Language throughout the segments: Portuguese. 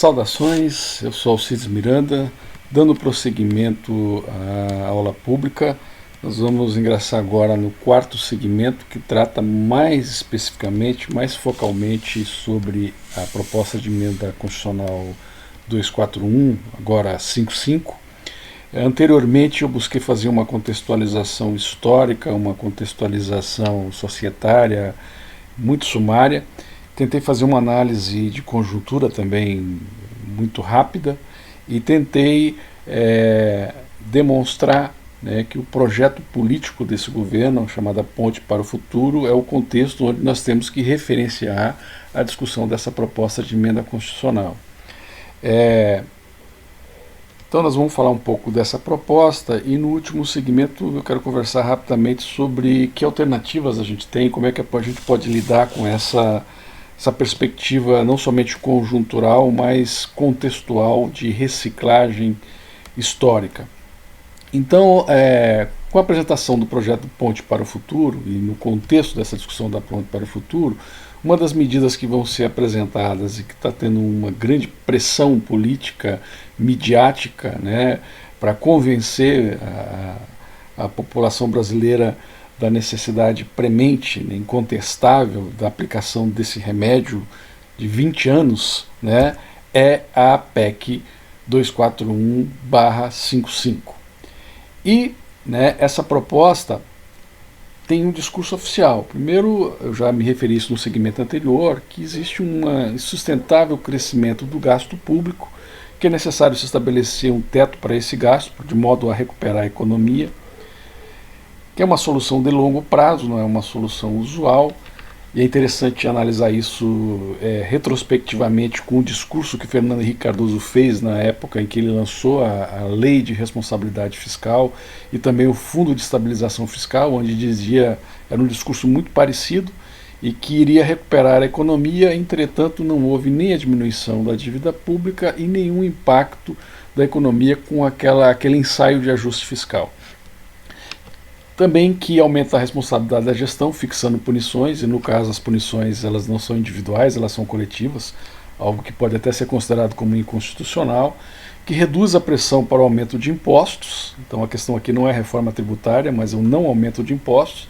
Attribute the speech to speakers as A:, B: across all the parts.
A: Saudações, eu sou Alcides Miranda, dando prosseguimento à aula pública. Nós vamos ingressar agora no quarto segmento, que trata mais especificamente, mais focalmente sobre a proposta de emenda constitucional 241, agora 55. Anteriormente eu busquei fazer uma contextualização histórica, uma contextualização societária muito sumária. Tentei fazer uma análise de conjuntura também muito rápida e tentei demonstrar, né, que o projeto político desse governo, chamada Ponte para o Futuro, é o contexto onde nós temos que referenciar a discussão dessa proposta de emenda constitucional. Então nós vamos falar um pouco dessa proposta e no último segmento eu quero conversar rapidamente sobre que alternativas a gente tem, como é que a gente pode lidar com essa perspectiva não somente conjuntural, mas contextual de reciclagem histórica. Então, com a apresentação do projeto Ponte para o Futuro, e no contexto dessa discussão da Ponte para o Futuro, uma das medidas que vão ser apresentadas e que está tendo uma grande pressão política, midiática, né, para convencer a população brasileira da necessidade premente, né, incontestável, da aplicação desse remédio de 20 anos, né, é a PEC 241/55. E, né, essa proposta tem um discurso oficial. Primeiro, eu já me referi isso no segmento anterior, que existe um insustentável crescimento do gasto público, que é necessário se estabelecer um teto para esse gasto, de modo a recuperar a economia, que é uma solução de longo prazo, não é uma solução usual, e é interessante analisar isso retrospectivamente com o discurso que Fernando Henrique Cardoso fez na época em que ele lançou a Lei de Responsabilidade Fiscal e também o Fundo de Estabilização Fiscal, onde dizia, era um discurso muito parecido, e que iria recuperar a economia. Entretanto, não houve nem a diminuição da dívida pública e nenhum impacto da economia com aquele ensaio de ajuste fiscal. Também que aumenta a responsabilidade da gestão, fixando punições, e no caso as punições elas não são individuais, elas são coletivas, algo que pode até ser considerado como inconstitucional, que reduz a pressão para o aumento de impostos, então a questão aqui não é reforma tributária, mas é um não aumento de impostos,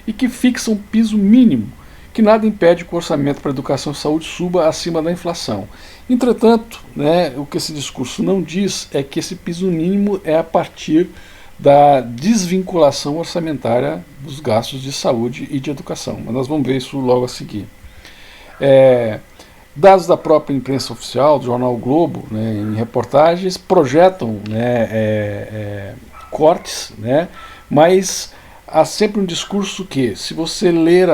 A: e que fixa um piso mínimo, que nada impede que o orçamento para educação e saúde suba acima da inflação. Entretanto, né, o que esse discurso não diz é que esse piso mínimo é a partir da desvinculação orçamentária dos gastos de saúde e de educação. Mas nós vamos ver isso logo a seguir. Dados da própria imprensa oficial, do jornal o Globo, né, em reportagens, projetam, né, cortes, né, mas há sempre um discurso que, se você ler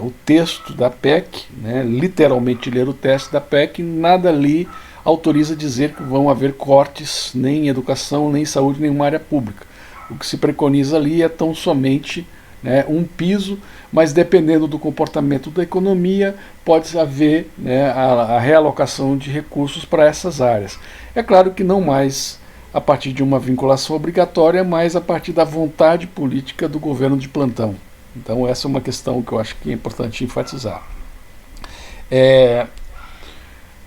A: o texto da PEC, né, literalmente ler o texto da PEC, nada ali autoriza dizer que vão haver cortes nem em educação, nem em saúde, nem em uma área pública. O que se preconiza ali é tão somente, né, um piso, mas dependendo do comportamento da economia, pode haver, né, a realocação de recursos para essas áreas. É claro que não mais a partir de uma vinculação obrigatória, mas a partir da vontade política do governo de plantão. Então essa é uma questão que eu acho que é importante enfatizar.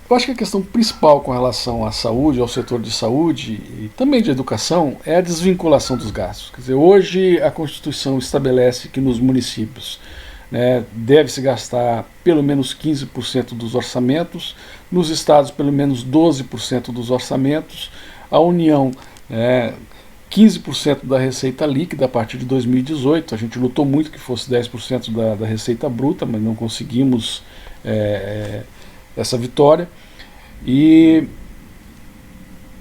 A: Eu acho que a questão principal com relação à saúde, ao setor de saúde e também de educação, é a desvinculação dos gastos. Quer dizer, hoje a Constituição estabelece que nos municípios, né, deve-se gastar pelo menos 15% dos orçamentos, nos estados pelo menos 12% dos orçamentos, a União, 15% da receita líquida a partir de 2018. A gente lutou muito que fosse 10% da receita bruta, mas não conseguimos essa vitória. E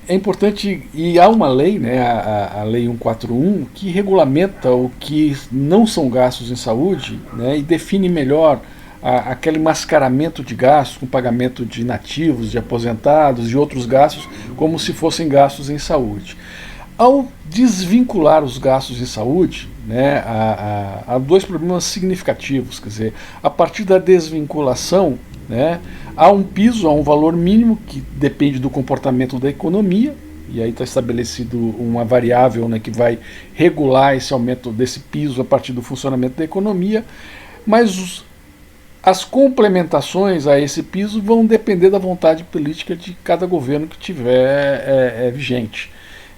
A: é importante, e há uma lei, né, a Lei 141, que regulamenta o que não são gastos em saúde, né, e define melhor aquele mascaramento de gastos, com pagamento de inativos, de aposentados e outros gastos, como se fossem gastos em saúde. Ao desvincular os gastos em saúde, né, há dois problemas significativos. Quer dizer, a partir da desvinculação, né, há um piso, há um valor mínimo que depende do comportamento da economia, e aí está estabelecido uma variável, né, que vai regular esse aumento desse piso a partir do funcionamento da economia, mas As complementações a esse piso vão depender da vontade política de cada governo que tiver vigente.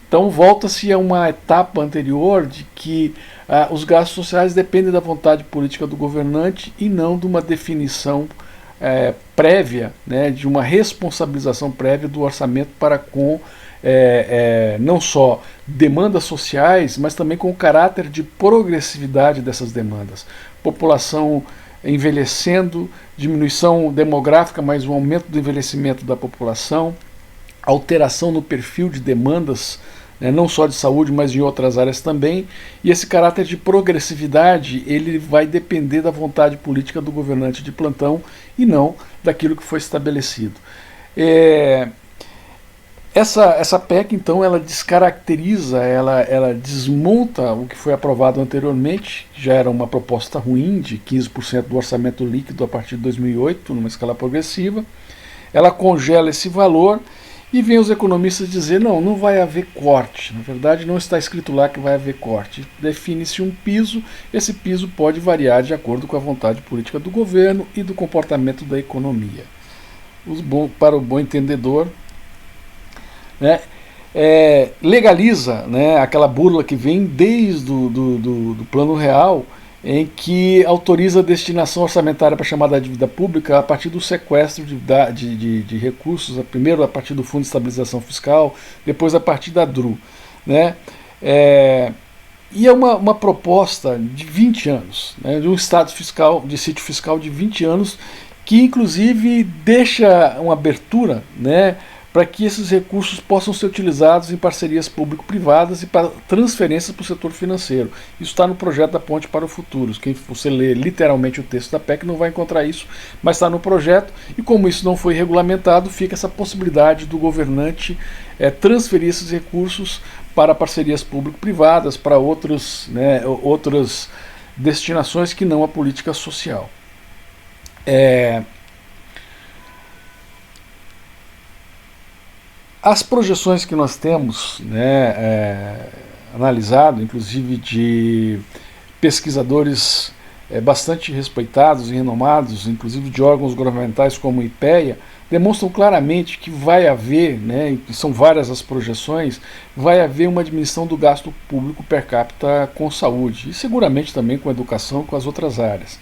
A: Então volta-se a uma etapa anterior de que os gastos sociais dependem da vontade política do governante e não de uma definição prévia, né, de uma responsabilização prévia do orçamento para com não só demandas sociais, mas também com o caráter de progressividade dessas demandas. População envelhecendo, diminuição demográfica, mas um aumento do envelhecimento da população, alteração no perfil de demandas, né, não só de saúde, mas em outras áreas também, e esse caráter de progressividade ele vai depender da vontade política do governante de plantão e não daquilo que foi estabelecido. Essa PEC, então, ela descaracteriza, ela desmonta o que foi aprovado anteriormente, que já era uma proposta ruim, de 15% do orçamento líquido a partir de 2008, numa escala progressiva. Ela congela esse valor e vem os economistas dizer, não vai haver corte. Na verdade, não está escrito lá que vai haver corte. Define-se um piso, esse piso pode variar de acordo com a vontade política do governo e do comportamento da economia. Para o bom entendedor, né, legaliza, né, aquela burla que vem desde do Plano Real, em que autoriza a destinação orçamentária para chamada dívida pública a partir do sequestro de recursos, primeiro a partir do Fundo de Estabilização Fiscal, depois a partir da DRU. Né? E é uma proposta de 20 anos, né, de um estado fiscal, de sítio fiscal de 20 anos, que inclusive deixa uma abertura, né, para que esses recursos possam ser utilizados em parcerias público-privadas e para transferências para o setor financeiro. Isso está no projeto da Ponte para o Futuro. Quem você lê literalmente o texto da PEC não vai encontrar isso, mas está no projeto, e como isso não foi regulamentado, fica essa possibilidade do governante transferir esses recursos para parcerias público-privadas, para outras destinações que não a política social. As projeções que nós temos, né, analisado, inclusive de pesquisadores bastante respeitados e renomados, inclusive de órgãos governamentais como o IPEA, demonstram claramente que vai haver, né, e são várias as projeções, vai haver uma diminuição do gasto público per capita com saúde, e seguramente também com educação e com as outras áreas.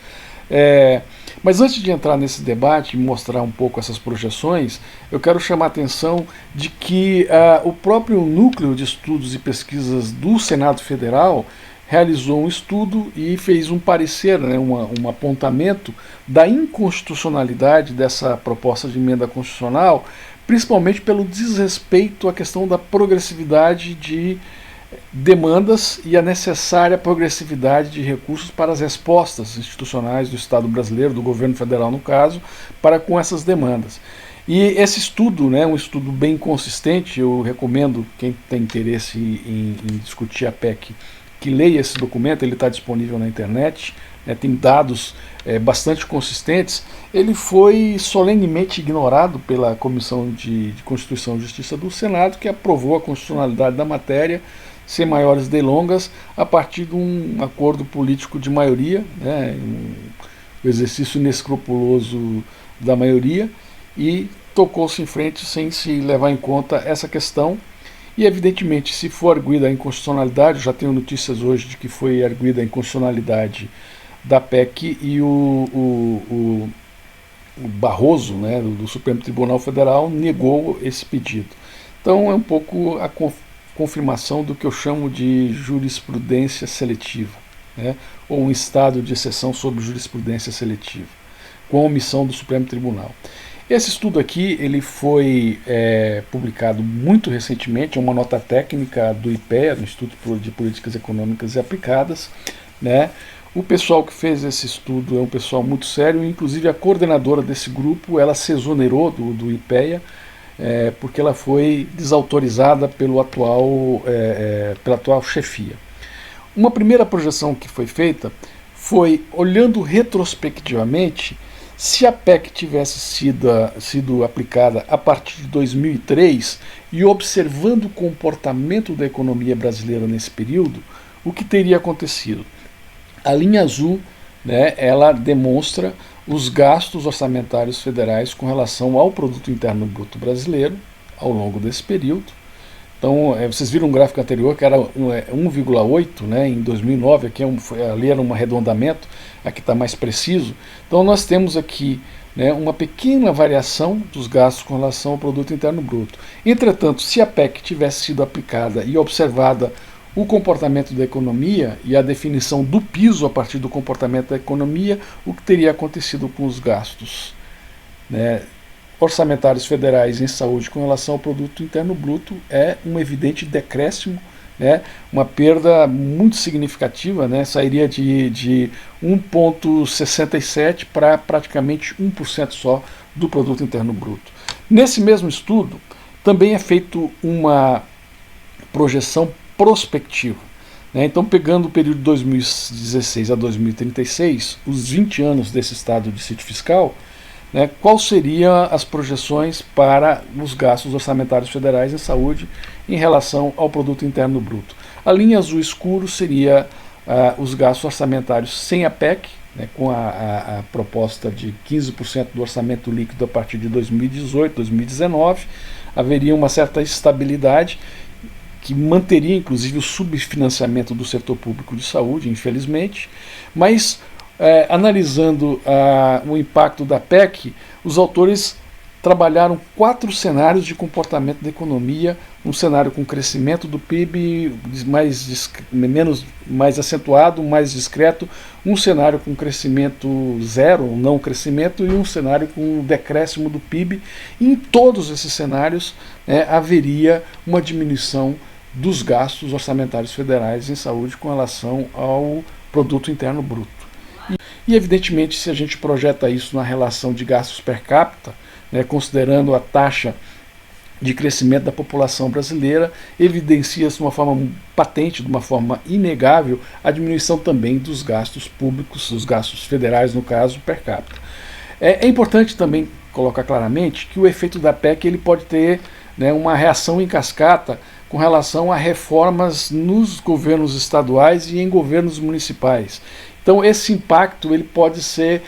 A: Mas antes de entrar nesse debate e mostrar um pouco essas projeções, eu quero chamar a atenção de que o próprio Núcleo de Estudos e Pesquisas do Senado Federal realizou um estudo e fez um parecer, né, um apontamento da inconstitucionalidade dessa proposta de emenda constitucional, principalmente pelo desrespeito à questão da progressividade de demandas e a necessária progressividade de recursos para as respostas institucionais do Estado brasileiro, do governo federal no caso, para com essas demandas. E esse estudo, né, um estudo bem consistente, eu recomendo quem tem interesse em discutir a PEC que leia esse documento, ele está disponível na internet, né, tem dados bastante consistentes. Ele foi solenemente ignorado pela Comissão de Constituição e Justiça do Senado, que aprovou a constitucionalidade da matéria sem maiores delongas, a partir de um acordo político de maioria, né, o exercício inescrupuloso da maioria, e tocou-se em frente sem se levar em conta essa questão. E, evidentemente, se for arguida a inconstitucionalidade, já tenho notícias hoje de que foi arguida a inconstitucionalidade da PEC, e o Barroso, né, do Supremo Tribunal Federal, negou esse pedido. Então é um pouco a confirmação do que eu chamo de jurisprudência seletiva, né, ou um estado de exceção sobre jurisprudência seletiva, com a omissão do Supremo Tribunal. Esse estudo aqui ele foi publicado muito recentemente, é uma nota técnica do IPEA, do Instituto de Políticas Econômicas e Aplicadas, né. O pessoal que fez esse estudo é um pessoal muito sério, inclusive a coordenadora desse grupo, ela se exonerou do IPEA, porque ela foi desautorizada pela atual chefia. Uma primeira projeção que foi feita foi, olhando retrospectivamente, se a PEC tivesse sido aplicada a partir de 2003 e observando o comportamento da economia brasileira nesse período, o que teria acontecido? A linha azul, né, ela demonstra os gastos orçamentários federais com relação ao Produto Interno Bruto brasileiro ao longo desse período. Então, vocês viram um gráfico anterior que era 1,8, né, em 2009, aqui ali era um arredondamento, aqui está mais preciso. Então nós temos aqui, né, uma pequena variação dos gastos com relação ao Produto Interno Bruto. Entretanto, se a PEC tivesse sido aplicada e observada o comportamento da economia e a definição do piso a partir do comportamento da economia, o que teria acontecido com os gastos, né, orçamentários federais em saúde com relação ao Produto Interno Bruto é um evidente decréscimo, né, uma perda muito significativa, né, sairia de 1,67 para praticamente 1% só do Produto Interno Bruto. Nesse mesmo estudo, também é feito uma projeção prospectiva, né, então pegando o período de 2016 a 2036, os 20 anos desse estado de sítio fiscal, né, quais seriam as projeções para os gastos orçamentários federais em saúde em relação ao Produto Interno Bruto. A linha azul escuro seria os gastos orçamentários sem a PEC, né, com a proposta de 15% do orçamento líquido a partir de 2018, 2019, haveria uma certa estabilidade que manteria inclusive o subfinanciamento do setor público de saúde, infelizmente, mas analisando o impacto da PEC, os autores trabalharam 4 cenários de comportamento da economia, um cenário com crescimento do PIB mais acentuado, mais discreto, um cenário com crescimento zero, não crescimento, e um cenário com decréscimo do PIB. E em todos esses cenários, né, haveria uma diminuição dos gastos orçamentários federais em saúde com relação ao Produto Interno Bruto. E evidentemente, se a gente projeta isso na relação de gastos per capita, né, considerando a taxa de crescimento da população brasileira, evidencia-se de uma forma patente, de uma forma inegável, a diminuição também dos gastos públicos, dos gastos federais, no caso, per capita. É importante também colocar claramente que o efeito da PEC ele pode ter, né, uma reação em cascata com relação a reformas nos governos estaduais e em governos municipais. Então esse impacto ele pode ser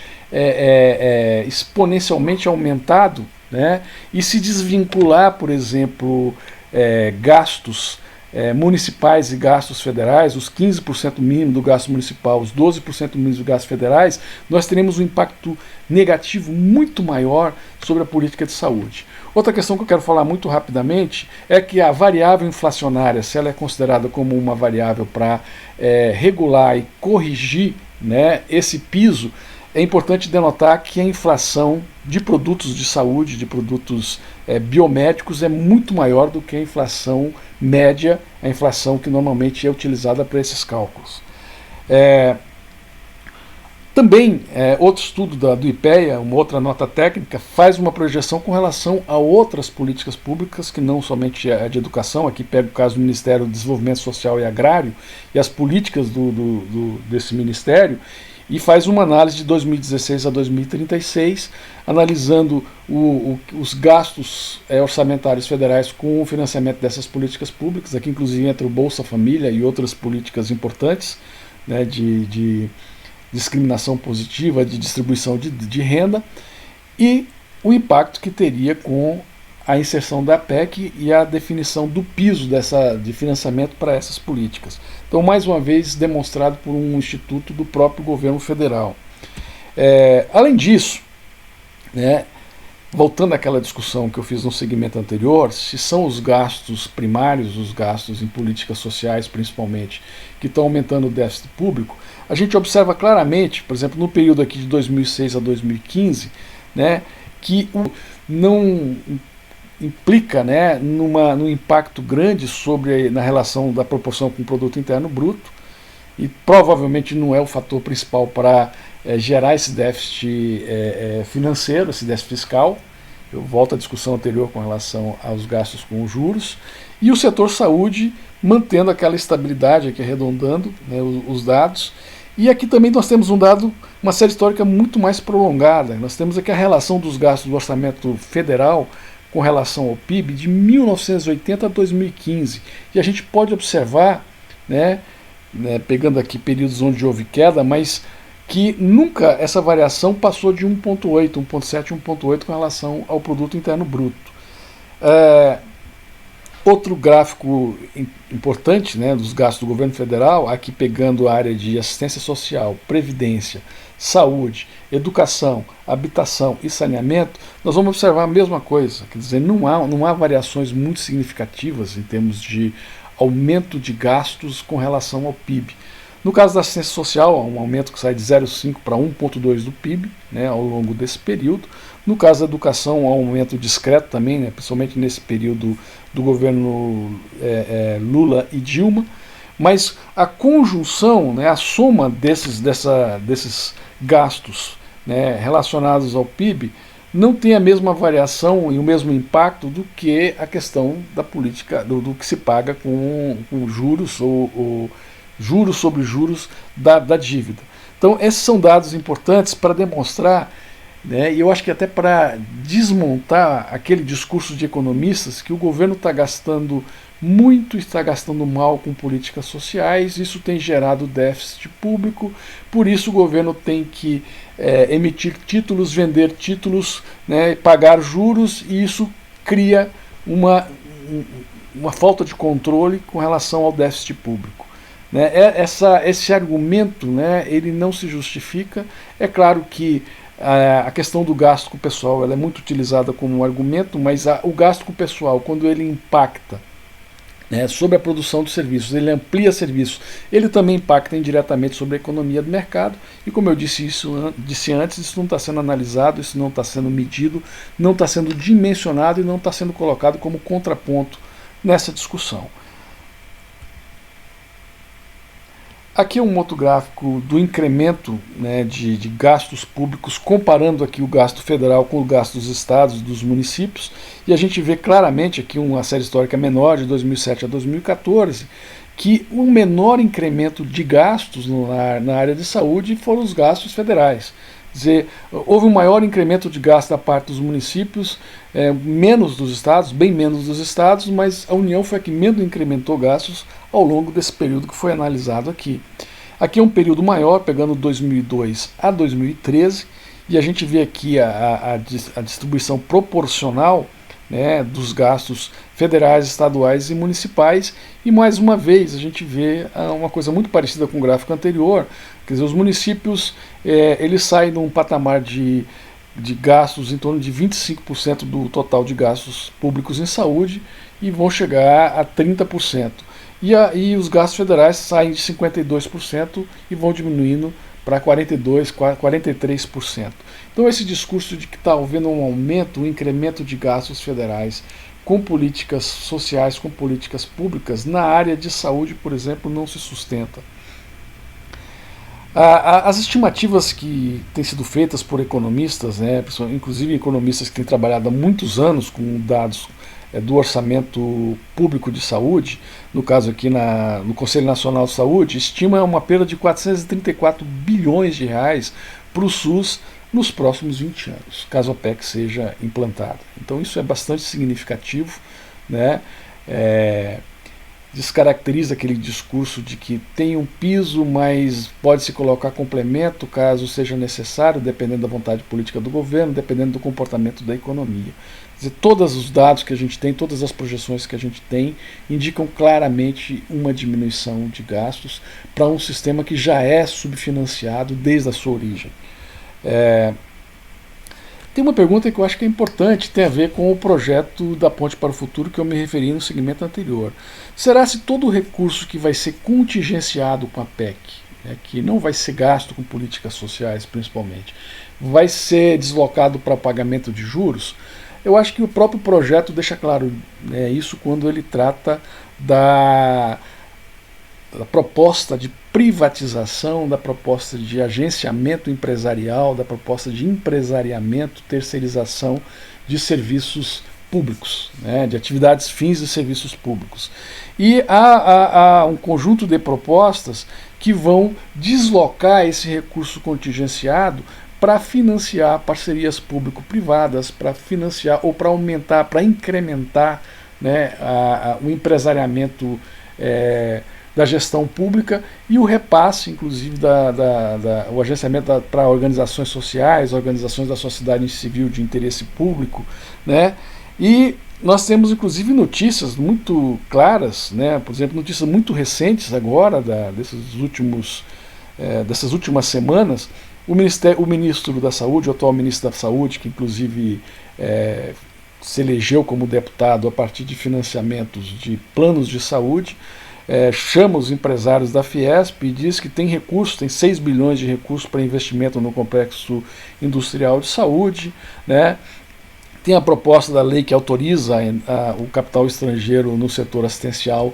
A: exponencialmente aumentado, né, e se desvincular, por exemplo, gastos municipais e gastos federais, os 15% mínimo do gasto municipal, os 12% mínimo dos gastos federais, nós teremos um impacto negativo muito maior sobre a política de saúde. Outra questão que eu quero falar muito rapidamente é que a variável inflacionária, se ela é considerada como uma variável para regular e corrigir, né, esse piso, é importante denotar que a inflação de produtos de saúde, de produtos biomédicos, é muito maior do que a inflação média, a inflação que normalmente é utilizada para esses cálculos. Também, outro estudo do IPEA, uma outra nota técnica, faz uma projeção com relação a outras políticas públicas, que não somente a de educação, aqui pega o caso do Ministério do Desenvolvimento Social e Agrário, e as políticas desse ministério, e faz uma análise de 2016 a 2036, analisando os gastos orçamentários federais com o financiamento dessas políticas públicas, aqui inclusive entre o Bolsa Família e outras políticas importantes, né, de discriminação positiva, de distribuição de renda, e o impacto que teria com a inserção da PEC e a definição do piso de financiamento para essas políticas. Então, mais uma vez, demonstrado por um instituto do próprio governo federal. Além disso, né, voltando àquela discussão que eu fiz no segmento anterior, se são os gastos primários, os gastos em políticas sociais principalmente, que estão aumentando o déficit público, a gente observa claramente, por exemplo, no período aqui de 2006 a 2015, né, que não implica, né, num impacto grande na relação da proporção com o Produto Interno Bruto, e provavelmente não é o fator principal para gerar esse déficit financeiro, esse déficit fiscal. Eu volto à discussão anterior com relação aos gastos com os juros, e o setor saúde mantendo aquela estabilidade, aqui arredondando, né, os dados. E aqui também nós temos uma série histórica muito mais prolongada. Nós temos aqui a relação dos gastos do orçamento federal com relação ao PIB de 1980 a 2015. E a gente pode observar, né, pegando aqui períodos onde houve queda, mas que nunca essa variação passou de 1,8, 1,7, 1,8 com relação ao produto interno bruto. Outro gráfico importante, né, dos gastos do governo federal, aqui pegando a área de assistência social, previdência, saúde, educação, habitação e saneamento, nós vamos observar a mesma coisa. Quer dizer, não há variações muito significativas em termos de aumento de gastos com relação ao PIB. No caso da assistência social, há um aumento que sai de 0,5 para 1,2 do PIB, né, ao longo desse período. No caso da educação, há um aumento discreto também, né, principalmente nesse período do governo Lula e Dilma. Mas a conjunção, né, a soma desses gastos, né, relacionados ao PIB não tem a mesma variação e o mesmo impacto do que a questão da política, do que se paga com juros ou juros sobre juros da dívida. Então, esses são dados importantes para demonstrar, né, e eu acho que até para desmontar aquele discurso de economistas que o governo está gastando muito, está gastando mal com políticas sociais, isso tem gerado déficit público, por isso o governo tem que emitir títulos, vender títulos, né, pagar juros, e isso cria uma falta de controle com relação ao déficit público. Né? Esse argumento, né, ele não se justifica. É claro que a questão do gasto com o pessoal ela é muito utilizada como um argumento, mas o gasto com o pessoal, quando ele impacta, né, sobre a produção de serviços, ele amplia serviços, ele também impacta indiretamente sobre a economia do mercado, e como eu disse antes, isso não está sendo analisado, isso não está sendo medido, não está sendo dimensionado e não está sendo colocado como contraponto nessa discussão. Aqui é um outro gráfico do incremento, né, de gastos públicos, comparando aqui o gasto federal com o gasto dos estados, dos municípios, e a gente vê claramente aqui uma série histórica menor, de 2007 a 2014, que o menor incremento de gastos na área de saúde foram os gastos federais. Quer dizer, houve um maior incremento de gasto da parte dos municípios, menos dos estados, bem menos dos estados, mas a União foi a que menos incrementou gastos ao longo desse período que foi analisado aqui. Aqui é um período maior, pegando 2002 a 2013, e a gente vê aqui a distribuição proporcional, né, dos gastos federais, estaduais e municipais, e mais uma vez a gente vê uma coisa muito parecida com o gráfico anterior. Quer dizer, os municípios eles saem de um patamar de gastos em torno de 25% do total de gastos públicos em saúde e vão chegar a 30%. E os gastos federais saem de 52% e vão diminuindo para 42%, 43%. Então esse discurso de que está havendo um aumento, um incremento de gastos federais com políticas sociais, com políticas públicas, na área de saúde, por exemplo, não se sustenta. As estimativas que têm sido feitas por economistas, né, inclusive economistas que têm trabalhado há muitos anos com dados do orçamento público de saúde, no caso aqui no Conselho Nacional de Saúde, estima uma perda de 434 bilhões de reais para o SUS nos próximos 20 anos, caso a PEC seja implantada. Então isso é bastante significativo, né? Descaracteriza aquele discurso de que tem um piso, mas pode-se colocar complemento caso seja necessário, dependendo da vontade política do governo, dependendo do comportamento da economia. Quer dizer, todos os dados que a gente tem, todas as projeções que a gente tem, indicam claramente uma diminuição de gastos para um sistema que já é subfinanciado desde a sua origem. Tem uma pergunta que eu acho que é importante, tem a ver com o projeto da Ponte para o Futuro que eu me referi no segmento anterior. Será se todo o recurso que vai ser contingenciado com a PEC, né, que não vai ser gasto com políticas sociais principalmente, vai ser deslocado para pagamento de juros? Eu acho que o próprio projeto deixa claro, né, isso quando ele trata da proposta de privatização, da proposta de agenciamento empresarial, da proposta de empresariamento, terceirização de serviços públicos, né, de atividades fins de serviços públicos. E há um conjunto de propostas que vão deslocar esse recurso contingenciado para financiar parcerias público-privadas, para financiar ou para aumentar, para incrementar, né, o empresariamento da gestão pública e o repasse, inclusive, o agenciamento para organizações sociais, organizações da sociedade civil de interesse público, né? E nós temos, inclusive, notícias muito claras, né? Por exemplo, notícias muito recentes agora, dessas últimas semanas. O ministro da Saúde, o atual ministro da Saúde, que inclusive se elegeu como deputado a partir de financiamentos de planos de saúde, chama os empresários da Fiesp e diz que tem recursos, tem 6 bilhões de recursos para investimento no complexo industrial de saúde, né? Tem a proposta da lei que autoriza o capital estrangeiro no setor assistencial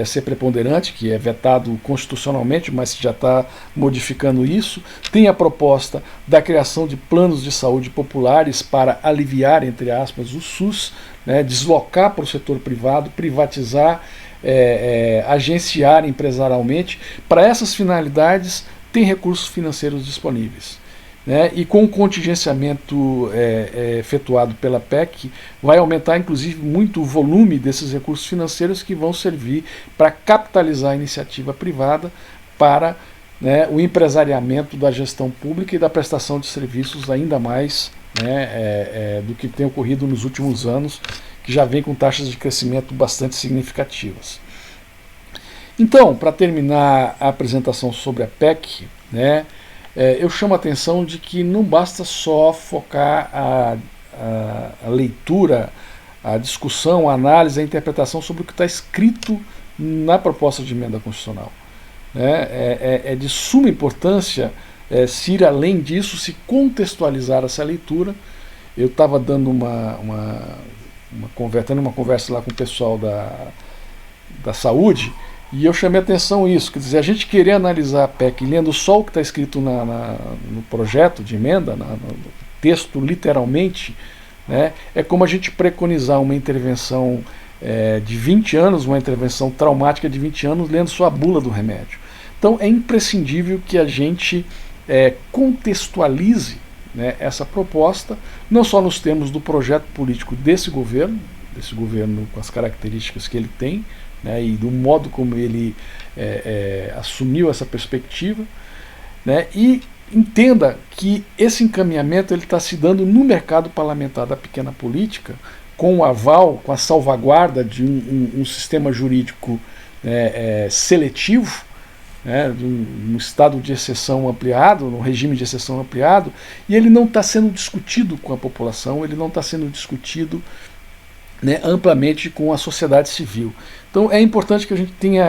A: ser preponderante, que é vetado constitucionalmente, mas já está modificando isso. Tem a proposta da criação de planos de saúde populares para aliviar, entre aspas, o SUS, né, deslocar para o setor privado, privatizar, agenciar empresarialmente. Para essas finalidades, tem recursos financeiros disponíveis. Né, e com o contingenciamento efetuado pela PEC, vai aumentar inclusive muito o volume desses recursos financeiros que vão servir para capitalizar a iniciativa privada para, né, o empresariamento da gestão pública e da prestação de serviços ainda mais, né, do que tem ocorrido nos últimos anos, que já vem com taxas de crescimento bastante significativas. Então, para terminar a apresentação sobre a PEC, né, eu chamo a atenção de que não basta só focar a leitura, a discussão, a análise, a interpretação sobre o que está escrito na proposta de emenda constitucional. É de suma importância se ir além disso, se contextualizar essa leitura. Eu estava dando uma conversa lá com o pessoal da saúde, e eu chamei a atenção isso, quer dizer, a gente querer analisar a PEC lendo só o que está escrito no projeto de emenda, no texto literalmente, né, é como a gente preconizar uma intervenção de 20 anos, uma intervenção traumática de 20 anos, lendo só a bula do remédio. Então é imprescindível que a gente contextualize, né, essa proposta, não só nos termos do projeto político desse governo com as características que ele tem, né, e do modo como ele assumiu essa perspectiva, né, e entenda que esse encaminhamento está se dando no mercado parlamentar da pequena política, com o aval, com a salvaguarda de um sistema jurídico seletivo, né, de um estado de exceção ampliado, um regime de exceção ampliado, e ele não está sendo discutido com a população, ele não está sendo discutido, né, amplamente com a sociedade civil. Então é importante que a gente tenha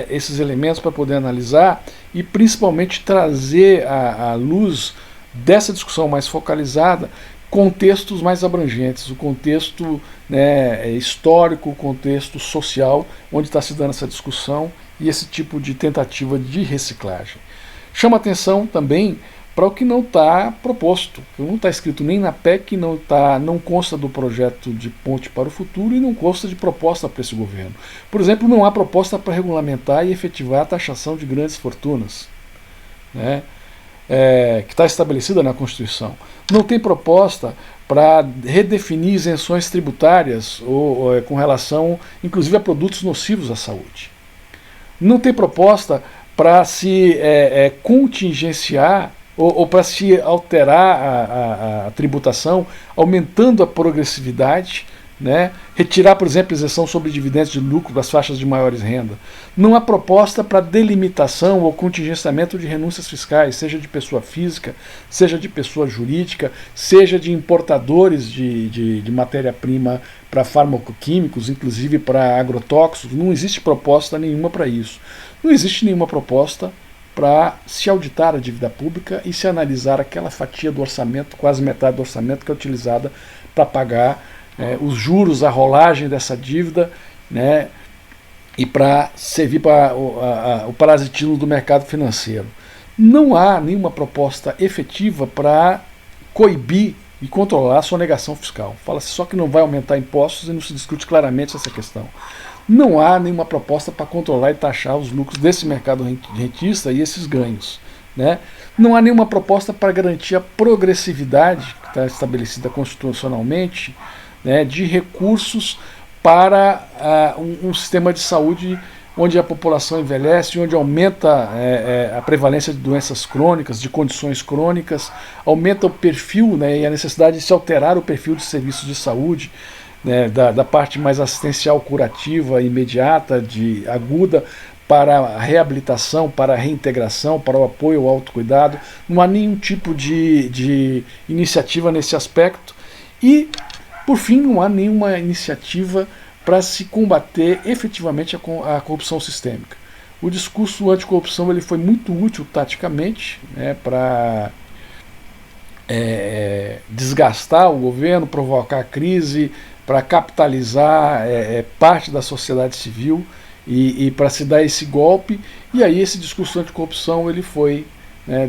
A: esses elementos para poder analisar e principalmente trazer à luz dessa discussão mais focalizada contextos mais abrangentes, o contexto, né, histórico, o contexto social, onde está se dando essa discussão e esse tipo de tentativa de reciclagem. Chama atenção também para o que não está proposto, que não está escrito nem na PEC, não consta do projeto de ponte para o futuro e não consta de proposta para esse governo. Por exemplo, não há proposta para regulamentar e efetivar a taxação de grandes fortunas, né, que está estabelecida na Constituição. Não tem proposta para redefinir isenções tributárias ou com relação, inclusive, a produtos nocivos à saúde. Não tem proposta para se contingenciar ou para se alterar a tributação, aumentando a progressividade, né? Retirar, por exemplo, isenção sobre dividendos de lucro das faixas de maiores renda. Não há proposta para delimitação ou contingenciamento de renúncias fiscais, seja de pessoa física, seja de pessoa jurídica, seja de importadores de matéria-prima para farmacoquímicos, inclusive para agrotóxicos. Não existe proposta nenhuma para isso. Não existe nenhuma proposta para se auditar a dívida pública e se analisar aquela fatia do orçamento, quase metade do orçamento, que é utilizada para pagar os juros, a rolagem dessa dívida, né, e para servir para o parasitismo do mercado financeiro. Não há nenhuma proposta efetiva para coibir e controlar a sonegação fiscal. Fala-se só que não vai aumentar impostos e não se discute claramente essa questão. Não há nenhuma proposta para controlar e taxar os lucros desse mercado rentista e esses ganhos, né? Não há nenhuma proposta para garantir a progressividade que está estabelecida constitucionalmente, né, de recursos para um sistema de saúde onde a população envelhece, onde aumenta a prevalência de doenças crônicas, de condições crônicas, aumenta o perfil, né, e a necessidade de se alterar o perfil de serviços de saúde, né, da parte mais assistencial curativa, imediata, aguda, para a reabilitação, para a reintegração, para o apoio ao autocuidado. Não há nenhum tipo de iniciativa nesse aspecto. E, por fim, não há nenhuma iniciativa para se combater efetivamente a corrupção sistêmica. O discurso anticorrupção ele foi muito útil taticamente, né, para desgastar o governo, provocar crise, para capitalizar parte da sociedade civil e para se dar esse golpe. E aí esse discurso anticorrupção ele foi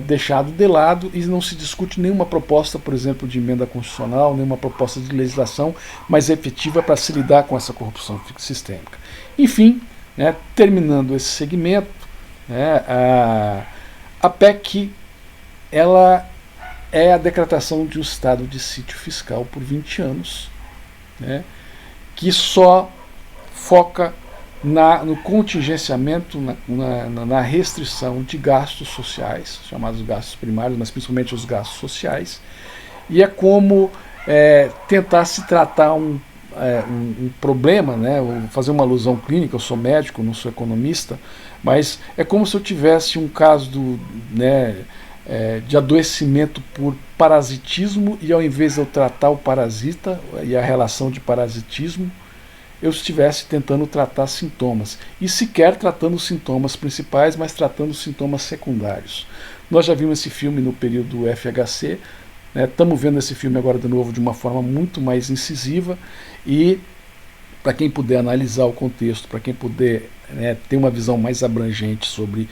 A: deixado de lado e não se discute nenhuma proposta, por exemplo, de emenda constitucional, nenhuma proposta de legislação mais efetiva para se lidar com essa corrupção sistêmica. Enfim, né, terminando esse segmento, né, a PEC ela é a decretação de um estado de sítio fiscal por 20 anos, né, que só foca no contingenciamento, na restrição de gastos sociais, chamados gastos primários, mas principalmente os gastos sociais, e é como tentar se tratar um problema, né, vou fazer uma alusão clínica, eu sou médico, não sou economista, mas é como se eu tivesse um caso de adoecimento por parasitismo e ao invés de eu tratar o parasita e a relação de parasitismo, eu estivesse tentando tratar sintomas, e sequer tratando os sintomas principais, mas tratando os sintomas secundários. Nós já vimos esse filme no período FHC, estamos vendo esse filme agora de novo de uma forma muito mais incisiva, e para quem puder analisar o contexto, para quem puder ter uma visão mais abrangente sobre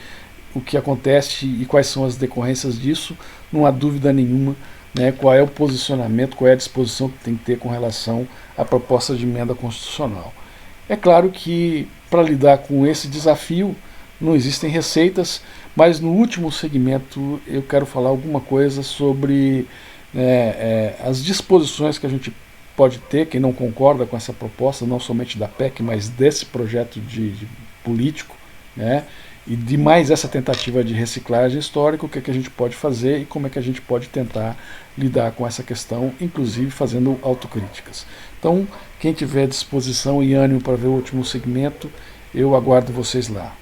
A: o que acontece e quais são as decorrências disso, não há dúvida nenhuma qual é o posicionamento, qual é a disposição que tem que ter com relação à proposta de emenda constitucional. É claro que para lidar com esse desafio não existem receitas, mas no último segmento eu quero falar alguma coisa sobre as disposições que a gente pode ter, quem não concorda com essa proposta, não somente da PEC, mas desse projeto de político, e de mais essa tentativa de reciclagem histórica, o que é que a gente pode fazer e como é que a gente pode tentar lidar com essa questão, inclusive fazendo autocríticas. Então, quem tiver disposição e ânimo para ver o último segmento, eu aguardo vocês lá.